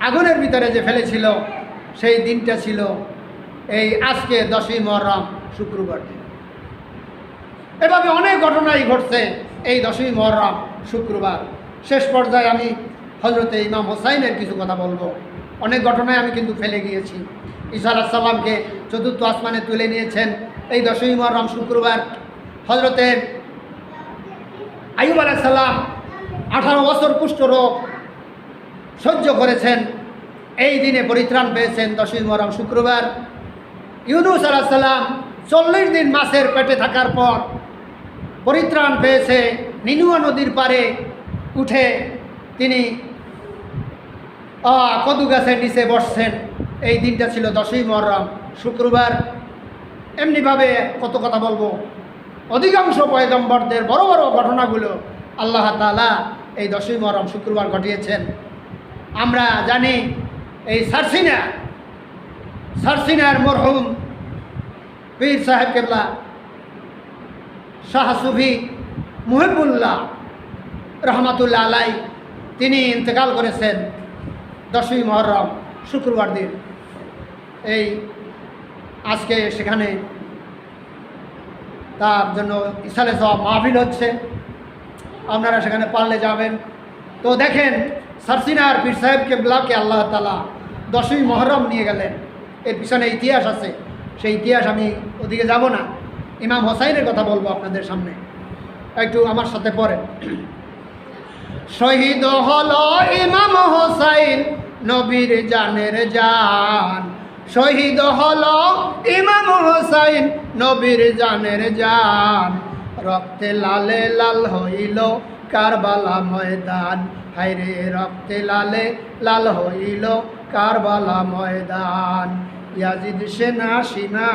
আগুনের ভিতরে যে ফেলেছিল সেই দিনটা ছিল এই আজকে 10ই মুহররম শুক্রবার দিন। এভাবে অনেক ঘটনাই ঘটছে এই 10ই মুহররম শুক্রবার। শেষ পর্যায়ে আমি হজরতে ইমাম হোসাইনের কিছু কথা বলবো। অনেক ঘটনায় আমি কিন্তু ফেলে গিয়েছি। ঈসা আলাইহিস সালামকে চতুর্থ আসমানে তুলে নিয়েছেন এই 10ই মুহররম শুক্রবার। হজরতে আইয়ুব আলাইহিস সালাম 18 বছর কুষ্ঠ রোগ সহ্য করেছেন, এই দিনে পরিত্রাণ পেয়েছেন 10ই মুহররম শুক্রবার। ইউনূস আলাইহিস সালাম 40 দিন মাছের পেটে থাকার পর পরিত্রাণ পেয়েছে, নিনুয়া নদীর পাড়ে উঠে তিনি কদু গাছের নিচে বসছেন, এই দিনটা ছিল 10ই মুহররম শুক্রবার। এমনিভাবে কত কথা বলবো। অধিকাংশ পয়গম্বরদের বড় বড় ঘটনাগুলো আল্লাহ তাআলা এই 10ই মুহররম শুক্রবার ঘটিয়েছেন। আমরা জানি এই সারসিনার মরহুম পীর সাহেব কেবলা শাহ সুফি মুহিবুল্লাহ রহমাতুল্লাহ আলাই তিনি ইন্তেকাল করেছেন 10ই মুহররম শুক্রবার দিন। এই আজকে সেখানে তার জন্য ইসালে সওয়াব মাহফিল হচ্ছে, আপনারা সেখানে পারলে যাবেন। তো দেখেন সারসিনার পীর সাহেব কেবলাকে আল্লাহ তাআলা 10ই মুহররম নিয়ে গেলেন, এর পিছনে ইতিহাস আছে, সেই ইতিহাস আমি ওদিকে যাব না। ইমাম হোসাইনের কথা বলবো আপনাদের সামনে, একটু আমার সাথে পড়েন। শহীদ হলো ইমাম হোসাইন নবীর জানের জান, শহীদ হলো ইমাম হোসাইন নবীর জানের জান, রক্তে লালে লাল হইল কারবালা ময়দান, হায়রে রক্তে লালে লাল হইল কারবালা ময়দান, ইয়াজিদ সেনা সিনা